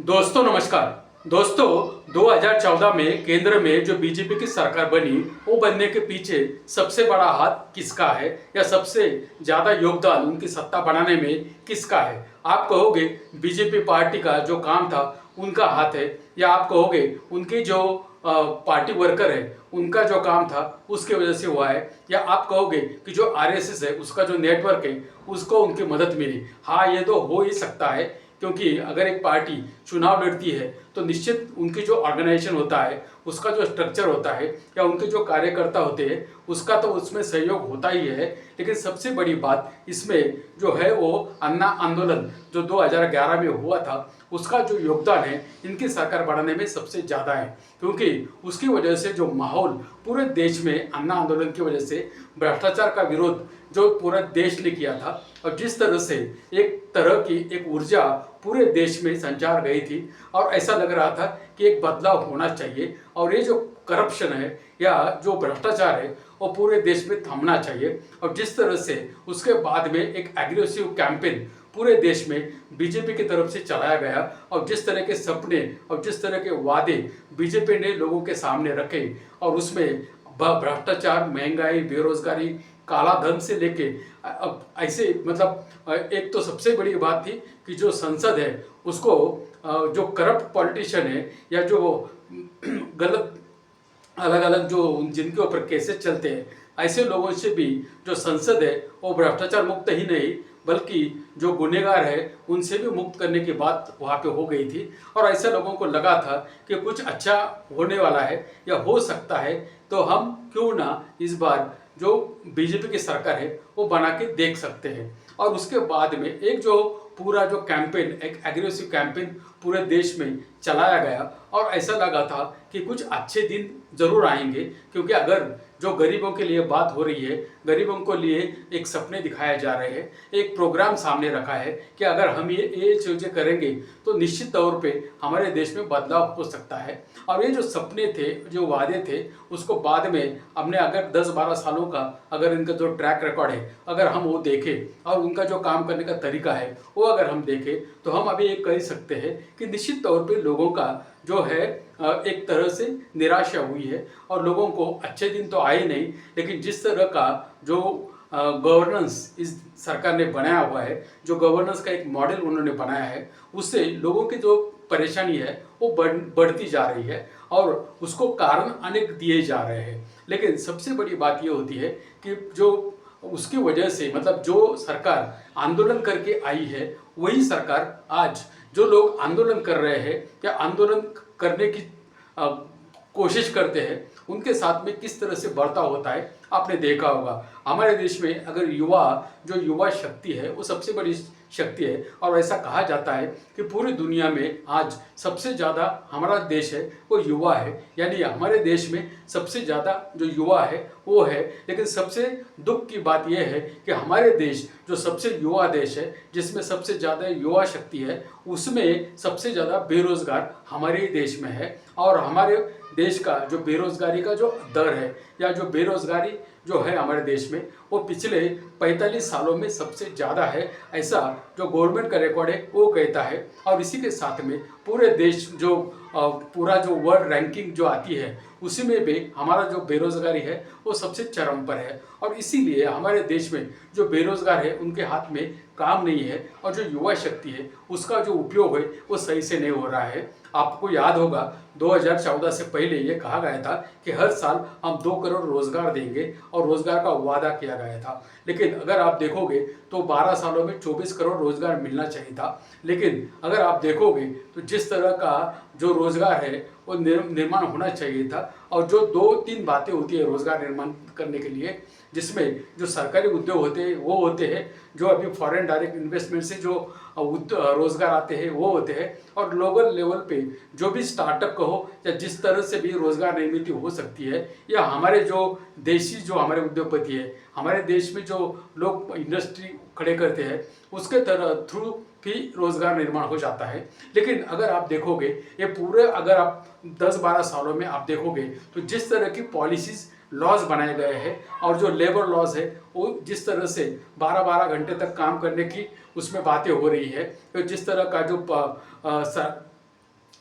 दोस्तों नमस्कार। दोस्तों 2014 में केंद्र में जो बीजेपी की सरकार बनी, वो बनने के पीछे सबसे बड़ा हाथ किसका है या सबसे ज़्यादा योगदान उनकी सत्ता बनाने में किसका है? आप कहोगे बीजेपी पार्टी का जो काम था उनका हाथ है, या आप कहोगे उनकी जो पार्टी वर्कर है उनका जो काम था उसकी वजह से हुआ है, या आप कहोगे कि जो आरएसएस है उसका जो नेटवर्क है उसको उनकी मदद मिली। हाँ, ये तो हो ही सकता है, क्योंकि अगर एक पार्टी चुनाव लड़ती है तो निश्चित उनकी जो ऑर्गेनाइजेशन होता है, उसका जो स्ट्रक्चर होता है या उनके जो कार्यकर्ता होते हैं उसका तो उसमें सहयोग होता ही है। लेकिन सबसे बड़ी बात इसमें जो है वो अन्ना आंदोलन जो 2011 में हुआ था उसका जो योगदान है इनकी सरकार बढ़ाने में सबसे ज़्यादा है, क्योंकि उसकी वजह से जो माहौल पूरे देश में अन्ना आंदोलन की वजह से भ्रष्टाचार का विरोध जो पूरा देश ने किया था, और जिस तरह से एक तरह की एक ऊर्जा पूरे देश में संचार गई थी और ऐसा लग रहा था कि एक बदलाव होना चाहिए और ये जो करप्शन है या जो भ्रष्टाचार है वो पूरे देश में थमना चाहिए। और जिस तरह से उसके बाद में एक एग्रेसिव कैंपेन पूरे देश में बीजेपी की तरफ से चलाया गया और जिस तरह के सपने और जिस तरह के वादे बीजेपी ने लोगों के सामने रखे, और उसमें भ्रष्टाचार, महंगाई, बेरोजगारी, काला धन से लेके अब ऐसे मतलब एक तो सबसे बड़ी बात थी कि जो संसद है उसको जो करप्ट पॉलिटिशियन है या जो गलत अलग अलग जो जिनके ऊपर केसेस चलते हैं ऐसे लोगों से भी जो संसद है वो भ्रष्टाचार मुक्त ही नहीं बल्कि जो गुनहगार है उनसे भी मुक्त करने की बात वहाँ पे हो गई थी। और ऐसे लोगों को लगा था कि कुछ अच्छा होने वाला है या हो सकता है, तो हम क्यों ना इस बार जो बीजेपी की सरकार है वो बना के देख सकते हैं। और उसके बाद में एक जो पूरा जो कैंपेन, एक एग्रेसिव कैंपेन पूरे देश में चलाया गया और ऐसा लगा था कि कुछ अच्छे दिन ज़रूर आएंगे, क्योंकि अगर जो गरीबों के लिए बात हो रही है, गरीबों को लिए एक सपने दिखाए जा रहे हैं, एक प्रोग्राम सामने रखा है कि अगर हम ये चीज़ें करेंगे तो निश्चित तौर पे हमारे देश में बदलाव हो सकता है। और ये जो सपने थे, जो वादे थे, उसको बाद में हमने अगर 10-12 सालों का अगर इनका जो ट्रैक रिकॉर्ड है अगर हम वो देखें और उनका जो काम करने का तरीका है वो अगर हम देखें, तो हम अभी ये कह सकते हैं कि निश्चित तौर पे लोगों का जो है एक तरह से निराशा हुई है और लोगों को अच्छे दिन तो आए नहीं, लेकिन जिस तरह का जो गवर्नेंस इस सरकार ने बनाया हुआ है, जो गवर्नेंस का एक मॉडल उन्होंने बनाया है, उससे लोगों की जो परेशानी है वो बढ़ती जा रही है और उसको कारण अनेक दिए जा रहे हैं। लेकिन सबसे बड़ी बात ये होती है कि जो उसकी वजह से मतलब जो सरकार आंदोलन करके आई है वही सरकार आज जो लोग आंदोलन कर रहे हैं या आंदोलन करने की अ, कोशिश करते हैं उनके साथ में किस तरह से बर्ताव होता है आपने देखा होगा। हमारे देश में अगर युवा जो युवा शक्ति है वो सबसे बड़ी शक्ति है, और ऐसा कहा जाता है कि पूरी दुनिया में आज सबसे ज़्यादा हमारा देश है वो युवा है, यानी हमारे देश में सबसे ज़्यादा जो युवा है वो है। लेकिन सबसे दुख की बात यह है कि हमारे देश जो सबसे युवा देश है, जिसमें सबसे ज़्यादा युवा शक्ति है, उसमें सबसे ज़्यादा बेरोजगार हमारे ही देश में है। और हमारे देश का जो बेरोजगारी का जो दर है या जो बेरोजगारी जो है हमारे देश में वो पिछले 45 सालों में सबसे ज़्यादा है, ऐसा जो गवर्नमेंट का रिकॉर्ड है वो कहता है। और इसी के साथ में पूरे देश जो पूरा जो वर्ल्ड रैंकिंग जो आती है उसी में भी हमारा जो बेरोजगारी है वो सबसे चरम पर है। और इसीलिए हमारे देश में जो बेरोजगार है उनके हाथ में काम नहीं है और जो युवा शक्ति है उसका जो उपयोग है वो सही से नहीं हो रहा है। आपको याद होगा 2014 से पहले ये कहा गया था कि हर साल हम 2 करोड़ रोजगार देंगे और रोजगार का वादा किया गया था। लेकिन अगर आप देखोगे तो 12 सालों में 24 करोड़ रोजगार मिलना चाहिए था। लेकिन अगर आप देखोगे तो जिस तरह का जो रोजगार है वो निर्माण होना चाहिए था, और जो 2-3 बातें होती है रोजगार निर्माण करने के लिए, जिसमें जो सरकारी उद्योग होते हैं वो होते हैं, जो अभी फॉरेन डायरेक्ट इन्वेस्टमेंट से जो रोजगार आते हैं वो होते हैं, और ग्लोबल लेवल पे जो भी स्टार्टअप कहो या जिस तरह से भी रोजगार निर्मित हो सकती है, या हमारे जो देशी जो हमारे उद्योगपति है, हमारे देश में जो लोग इंडस्ट्री खड़े करते हैं उसके तरह थ्रू भी रोजगार निर्माण हो जाता है। लेकिन अगर आप देखोगे ये पूरे अगर आप 10-12 सालों में आप देखोगे तो जिस तरह की पॉलिसीज लॉज बनाए गए हैं और जो लेबर लॉज है वो जिस तरह से 12-12 घंटे तक काम करने की उसमें बातें हो रही है, तो जिस तरह का जो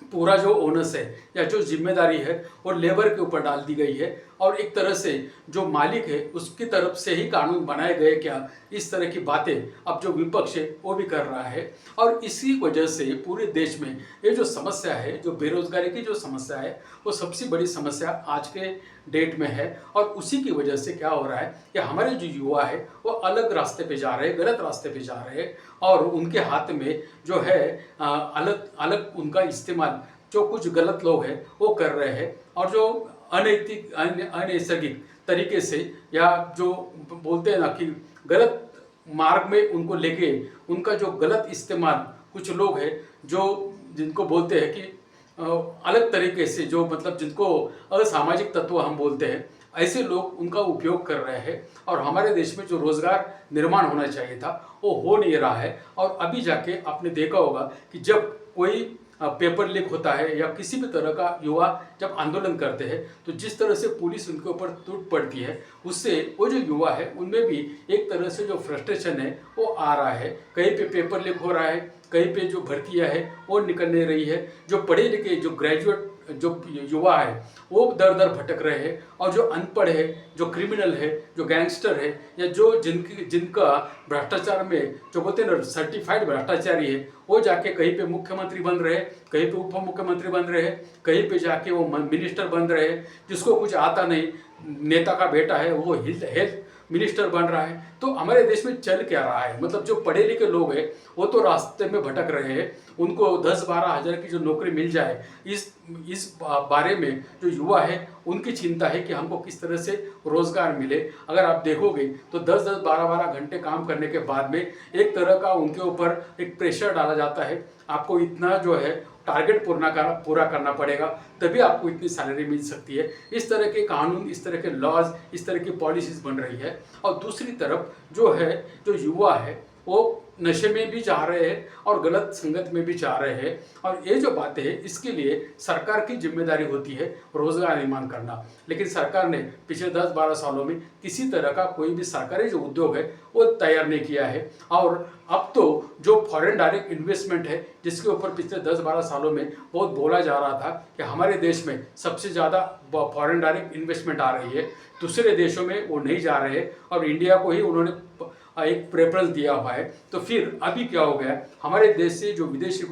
पूरा जो ओनस है या जो जिम्मेदारी है वो लेबर के ऊपर डाल दी गई है, और एक तरह से जो मालिक है उसकी तरफ से ही कानून बनाए गए क्या, इस तरह की बातें अब जो विपक्ष है वो भी कर रहा है। और इसी वजह से पूरे देश में ये जो समस्या है, जो बेरोजगारी की जो समस्या है, वो सबसे बड़ी समस्या आज के डेट में है। और उसी की वजह से क्या हो रहा है कि हमारे जो युवा है वो अलग रास्ते पे जा रहे हैं, गलत रास्ते पे जा रहे हैं, और उनके हाथ में जो है अलग अलग उनका इस्तेमाल जो कुछ गलत लोग हैं वो कर रहे हैं, और जो अनैतिक अनैसर्गिक तरीके से या जो बोलते हैं ना कि गलत मार्ग में उनको लेके उनका जो गलत इस्तेमाल कुछ लोग हैं जो जिनको बोलते हैं कि अलग तरीके से जो मतलब जिनको असामाजिक तत्व हम बोलते हैं, ऐसे लोग उनका उपयोग कर रहे हैं। और हमारे देश में जो रोजगार निर्माण होना चाहिए था वो हो नहीं रहा है। और अभी जाके आपने देखा होगा कि जब कोई पेपर लीक होता है या किसी भी तरह का युवा जब आंदोलन करते हैं तो जिस तरह से पुलिस उनके ऊपर टूट पड़ती है, उससे वो जो युवा है उनमें भी एक तरह से जो फ्रस्ट्रेशन है वो आ रहा है। कहीं पे पेपर लीक हो रहा है, कहीं पे जो भर्तियां है वो निकल नहीं रही है, जो पढ़े लिखे जो ग्रेजुएट जो युवा है वो दर दर भटक रहे हैं, और जो अनपढ़ है, जो क्रिमिनल है, जो गैंगस्टर है, या जो जिनका भ्रष्टाचार में जो बोलते हैं ना सर्टिफाइड भ्रष्टाचारी है, वो जाके कहीं पे मुख्यमंत्री बन रहे हैं, कहीं पे उप मुख्यमंत्री बन रहे हैं, कहीं पे जाके वो मिनिस्टर बन रहे हैं। जिसको कुछ आता नहीं, नेता का बेटा है वो हेल्थ मिनिस्टर बन रहा है। तो हमारे देश में चल क्या रहा है, मतलब जो पढ़े लिखे लोग हैं वो तो रास्ते में भटक रहे हैं, उनको 10-12 हज़ार की जो नौकरी मिल जाए, इस बारे में जो युवा है उनकी चिंता है कि हमको किस तरह से रोजगार मिले। अगर आप देखोगे तो 10-10 12-12 घंटे काम करने के बाद में एक तरह का उनके ऊपर एक प्रेशर डाला जाता है, आपको इतना जो है टारगेट पूरा करना पड़ेगा, तभी आपको इतनी सैलरी मिल सकती है। इस तरह के कानून, इस तरह के लॉज, इस तरह की पॉलिसीज बन रही है। और दूसरी तरफ जो है जो युवा है वो नशे में भी जा रहे हैं और गलत संगत में भी जा रहे हैं। और ये जो बातें हैं इसके लिए सरकार की जिम्मेदारी होती है रोजगार निर्माण करना, लेकिन सरकार ने पिछले 10-12 सालों में किसी तरह का कोई भी सरकारी जो उद्योग है वो तैयार नहीं किया है। और अब तो जो फॉरेन डायरेक्ट इन्वेस्टमेंट है जिसके ऊपर पिछले 10-12 सालों में बहुत बोला जा रहा था कि हमारे देश में सबसे ज़्यादा फॉरेन डायरेक्ट इन्वेस्टमेंट आ रही है, दूसरे देशों में वो नहीं जा रहे हैं और इंडिया को ही उन्होंने एक प्रेफरेंस दिया हुआ है। तो फिर अभी क्या हो गया, हमारे देश से जो विदेशी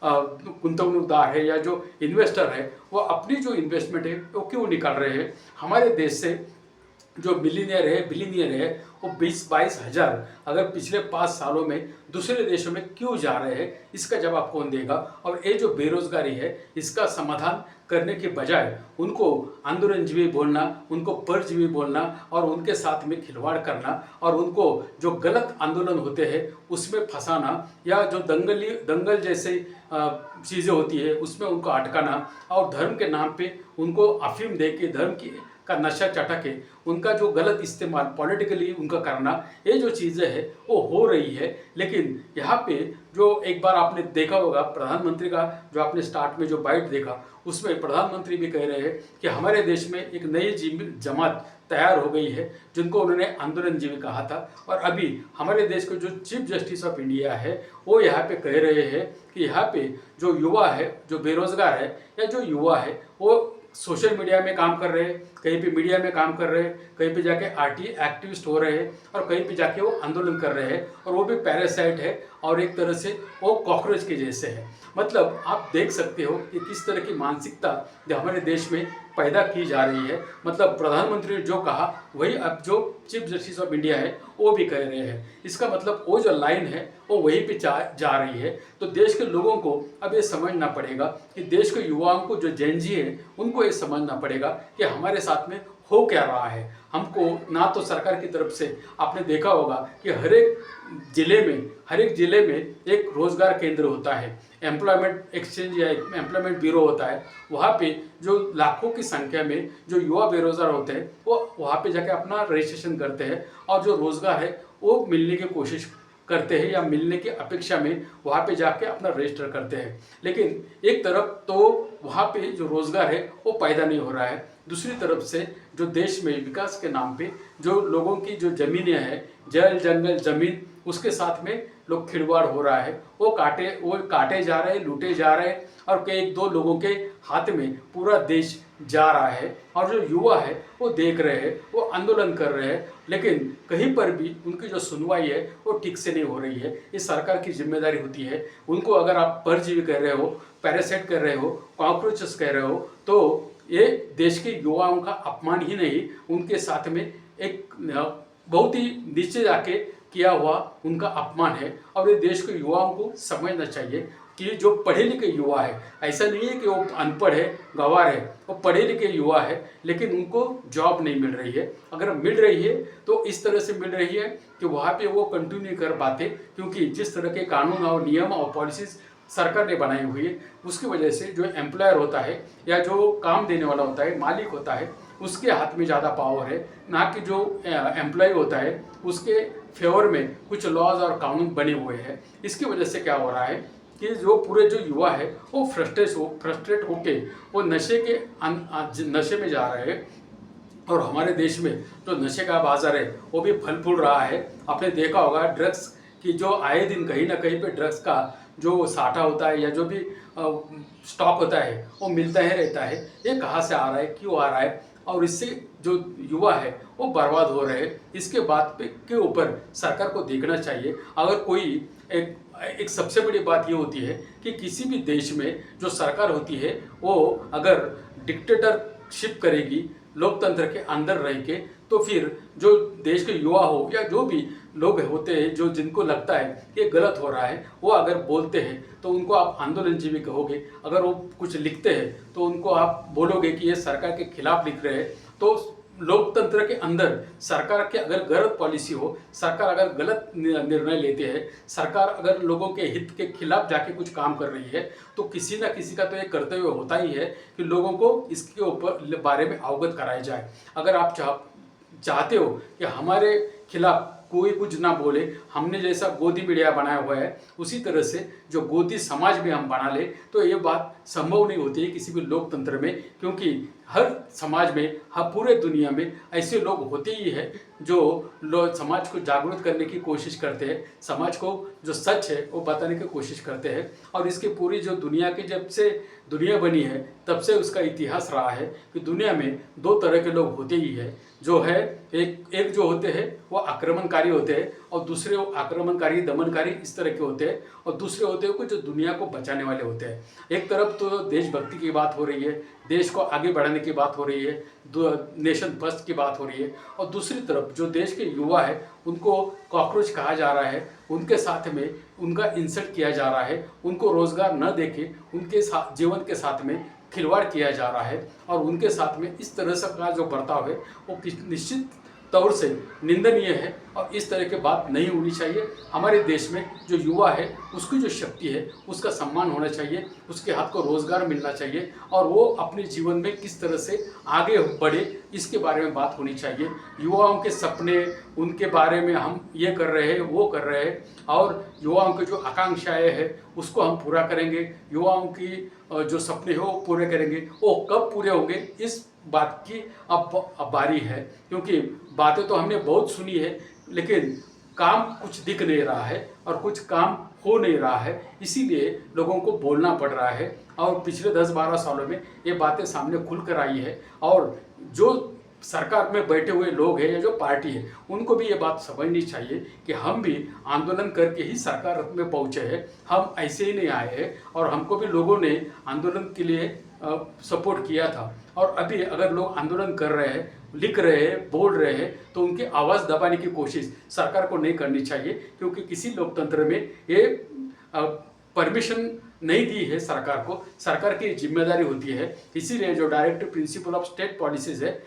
गुंतवणूकदार है या जो इन्वेस्टर है वो अपनी जो इन्वेस्टमेंट है वो क्यों निकाल रहे हैं हमारे देश से। जो मिलीनियर है बिलीनियर है वो 20-22 हज़ार अगर पिछले 5 सालों में दूसरे देशों में क्यों जा रहे हैं, इसका जवाब कौन देगा। और ये जो बेरोजगारी है इसका समाधान करने के बजाय उनको आंदोलनजीवी बोलना, उनको परजीवी बोलना और उनके साथ में खिलवाड़ करना और उनको जो गलत आंदोलन होते हैं उसमें फंसाना या जो दंगल जैसे चीज़ें होती है उसमें उनको अटकाना और धर्म के नाम पे उनको अफीम दे के धर्म की का नशा चटके उनका जो गलत इस्तेमाल पॉलिटिकली उनका करना, ये जो चीज़ें हैं वो हो रही है। लेकिन यहाँ पे जो एक बार आपने देखा होगा प्रधानमंत्री का जो आपने स्टार्ट में जो बाइट देखा उसमें प्रधानमंत्री भी कह रहे हैं कि हमारे देश में एक नई जमात तैयार हो गई है जिनको उन्होंने आंदोलनजीवी कहा था। और अभी हमारे देश के जो चीफ जस्टिस ऑफ इंडिया है वो यहाँ पे कह रहे हैं कि यहाँ पे जो युवा है, जो बेरोजगार है या जो युवा है वो सोशल मीडिया में काम कर रहे हैं, कहीं पे मीडिया में काम कर रहे हैं, कहीं पे जाके आरटी एक्टिविस्ट हो रहे हैं और कहीं पे जाके वो आंदोलन कर रहे हैं और वो भी पैरासाइट है और एक तरह से वो कॉकरोच के जैसे है। मतलब आप देख सकते हो कि किस तरह की मानसिकता जो हमारे देश में पैदा की जा रही है। मतलब प्रधानमंत्री ने जो कहा वही अब जो चीफ जस्टिस ऑफ इंडिया है वो भी कह रहे हैं। इसका मतलब वो जो लाइन है वो वहीं पे जा रही है। तो देश के लोगों को अब ये समझना पड़ेगा कि देश के युवाओं को जो जेनजी है उनको ये समझना पड़ेगा कि हमारे साथ में हो क्या रहा है। हमको ना तो सरकार की तरफ से आपने देखा होगा कि हर एक जिले में एक रोजगार केंद्र होता है, एम्प्लॉयमेंट एक्सचेंज या एम्प्लॉयमेंट ब्यूरो होता है। वहाँ पे जो लाखों की संख्या में जो युवा बेरोजगार होते हैं वो वहाँ पे जाके अपना रजिस्ट्रेशन करते हैं और जो रोजगार है वो मिलने की कोशिश करते हैं या मिलने की अपेक्षा में वहाँ पे जाके अपना रजिस्टर करते हैं। लेकिन एक तरफ तो वहाँ पे जो रोजगार है वो पैदा नहीं हो रहा है, दूसरी तरफ से जो देश में विकास के नाम पे जो लोगों की जो ज़मीनें हैं, जल जंगल ज़मीन उसके साथ में लोग खिलवाड़ हो रहा है। वो काटे जा रहे हैं, लूटे जा रहे हैं और कई दो लोगों के हाथ में पूरा देश जा रहा है। और जो युवा है वो देख रहे हैं, वो आंदोलन कर रहे हैं, लेकिन कहीं पर भी उनकी जो सुनवाई है वो ठीक से नहीं हो रही है। ये सरकार की जिम्मेदारी होती है। उनको अगर आप परजीवी कह रहे हो, पैरासाइट कह रहे हो, कॉकरोचेस कह रहे हो, तो ये देश के युवाओं का अपमान ही नहीं, उनके साथ में एक बहुत ही नीचे जाके किया हुआ उनका अपमान है। और ये देश के युवाओं को समझना चाहिए कि जो पढ़े लिखे युवा है, ऐसा नहीं है कि वो अनपढ़ है, गंवार है, वो पढ़े लिखे युवा है, लेकिन उनको जॉब नहीं मिल रही है। अगर मिल रही है तो इस तरह से मिल रही है कि वहाँ पे वो कंटिन्यू नहीं कर पाते, क्योंकि जिस तरह के कानून और नियम और पॉलिसीज सरकार ने बनाई हुई है, उसकी वजह से जो एम्प्लॉयर होता है या जो काम देने वाला होता है, मालिक होता है, उसके हाथ में ज़्यादा पावर है, ना कि जो एम्प्लॉय होता है उसके फेवर में कुछ लॉज और कानून बने हुए हैं। इसकी वजह से क्या हो रहा है कि जो पूरे जो युवा है वो फ्रस्ट्रेट होके वो नशे में जा रहे हैं। और हमारे देश में जो नशे का बाजार है वो भी फल फूल रहा है। आपने देखा होगा ड्रग्स की जो आए दिन कहीं ना कहीं पे ड्रग्स का जो साठा होता है या जो भी स्टॉक होता है वो मिलता ही रहता है। ये कहाँ से आ रहा है, क्यों आ रहा है, और इससे जो युवा है वो बर्बाद हो रहे हैं। इसके बात पे के ऊपर सरकार को देखना चाहिए। अगर कोई एक सबसे बड़ी बात ये होती है कि किसी भी देश में जो सरकार होती है वो अगर डिक्टेटरशिप करेगी लोकतंत्र के अंदर रह के, तो फिर जो देश के युवा हो या जो भी लोग होते हैं जो जिनको लगता है ये गलत हो रहा है, वो अगर बोलते हैं तो उनको आप आंदोलनजीवी कहोगे। अगर वो कुछ लिखते हैं तो उनको आप बोलोगे कि ये सरकार के खिलाफ लिख रहे हैं। तो लोकतंत्र के अंदर सरकार के अगर गलत पॉलिसी हो, सरकार अगर गलत निर्णय लेते हैं, सरकार अगर लोगों के हित के खिलाफ जाके कुछ काम कर रही है, तो किसी ना किसी का तो ये कर्तव्य होता ही है कि लोगों को इसके ऊपर बारे में अवगत कराया जाए। अगर आप चाहते हो कि हमारे खिलाफ कोई कुछ ना बोले, हमने जैसा गोदी मीडिया बनाया हुआ है उसी तरह से जो गोदी समाज में हम बना ले, तो ये बात संभव नहीं होती है किसी भी लोकतंत्र में। क्योंकि हर समाज में, हर पूरे दुनिया में ऐसे लोग होते ही हैं जो समाज को जागरूक करने की कोशिश करते हैं, समाज को जो सच है वो बताने की कोशिश करते हैं। और इसकी पूरी जो दुनिया की जब से दुनिया बनी है तब से उसका इतिहास रहा है कि दुनिया में दो तरह के लोग होते ही हैं। जो है एक जो होते हैं वो आक्रमणकारी होते हैं, और दूसरे वो आक्रमणकारी दमनकारी इस तरह के होते हैं, और दूसरे होते हैं जो दुनिया को बचाने वाले होते हैं। एक तरफ तो देशभक्ति की बात हो रही है, देश को आगे बढ़ाने की बात हो रही है, नेशन फर्स्ट की बात हो रही है, और दूसरी तरफ जो देश के युवा है उनको कॉकरोच कहा जा रहा है, उनके साथ में उनका इंसल्ट किया जा रहा है, उनको रोजगार न देके उनके जीवन के साथ में खिलवाड़ किया जा रहा है। और उनके साथ में इस तरह से का जो बर्ताव है वो निश्चित तौर से निंदनीय है, और इस तरह की बात नहीं होनी चाहिए। हमारे देश में जो युवा है उसकी जो शक्ति है उसका सम्मान होना चाहिए, उसके हाथ को रोजगार मिलना चाहिए, और वो अपने जीवन में किस तरह से आगे बढ़े इसके बारे में बात होनी चाहिए। युवाओं के सपने, उनके बारे में हम ये कर रहे हैं वो कर रहे हैं, और युवाओं की जो आकांक्षाएँ हैं उसको हम पूरा करेंगे। युवाओं की जो सपने हो वो पूरे करेंगे। वो कब पूरे होंगे इस बात की अब बारी है, क्योंकि बातें तो हमने बहुत सुनी है लेकिन काम कुछ दिख नहीं रहा है और कुछ काम हो नहीं रहा है। इसीलिए लोगों को बोलना पड़ रहा है, और पिछले 10-12 सालों में ये बातें सामने खुल कर आई है। और जो सरकार में बैठे हुए लोग हैं या जो पार्टी है उनको भी ये बात समझनी चाहिए कि हम भी आंदोलन करके ही सरकार में पहुँचे हैं, हम ऐसे ही नहीं आए हैं, और हमको भी लोगों ने आंदोलन के लिए सपोर्ट किया था। और अभी अगर लोग आंदोलन कर रहे हैं, लिख रहे हैं, बोल रहे हैं, तो उनकी आवाज़ दबाने की कोशिश सरकार को नहीं करनी चाहिए, क्योंकि किसी लोकतंत्र में ये परमिशन नहीं दी है सरकार को। सरकार की जिम्मेदारी होती है। इसीलिए जो directive principle of state policies है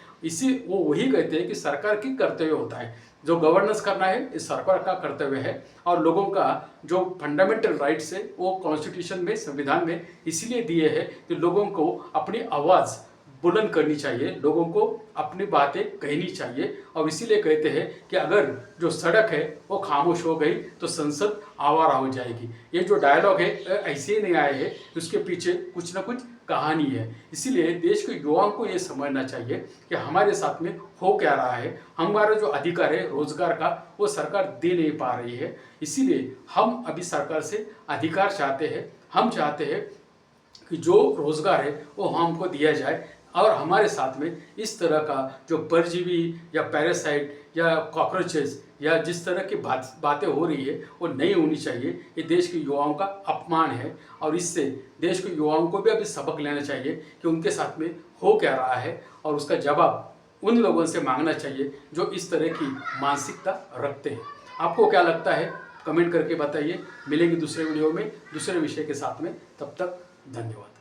वो वही कहते हैं कि सरकार की कर्तव्य होता है, जो गवर्नेंस करना है इस सरकार का कर्तव्य है। और लोगों का जो फंडामेंटल राइट्स है वो कॉन्स्टिट्यूशन में, संविधान में इसीलिए दिए हैं कि लोगों को अपनी आवाज़ बुलंद करनी चाहिए, लोगों को अपनी बातें कहनी चाहिए। और इसीलिए कहते हैं कि अगर जो सड़क है वो खामोश हो गई तो संसद आवारा हो जाएगी। ये जो डायलॉग है ऐसे ही नहीं आए हैं, उसके पीछे कुछ ना कुछ कहानी है। इसीलिए देश के युवाओं को ये समझना चाहिए कि हमारे साथ में हो क्या रहा है। हमारा जो अधिकार है रोजगार का वो सरकार दे नहीं पा रही है। इसीलिए हम अभी सरकार से अधिकार चाहते हैं। हम चाहते हैं कि जो रोज़गार है वो हमको दिया जाए और हमारे साथ में इस तरह का जो परजीवी या पैरासाइट या कॉकरोचेस या जिस तरह की बातें हो रही है वो नहीं होनी चाहिए। ये देश के युवाओं का अपमान है और इससे देश के युवाओं को भी अभी सबक लेना चाहिए कि उनके साथ में हो क्या रहा है और उसका जवाब उन लोगों से मांगना चाहिए जो इस तरह की मानसिकता रखते हैं। आपको क्या लगता है कमेंट करके बताइए। मिलेंगे दूसरे वीडियो में दूसरे विषय के साथ में, तब तक धन्यवाद।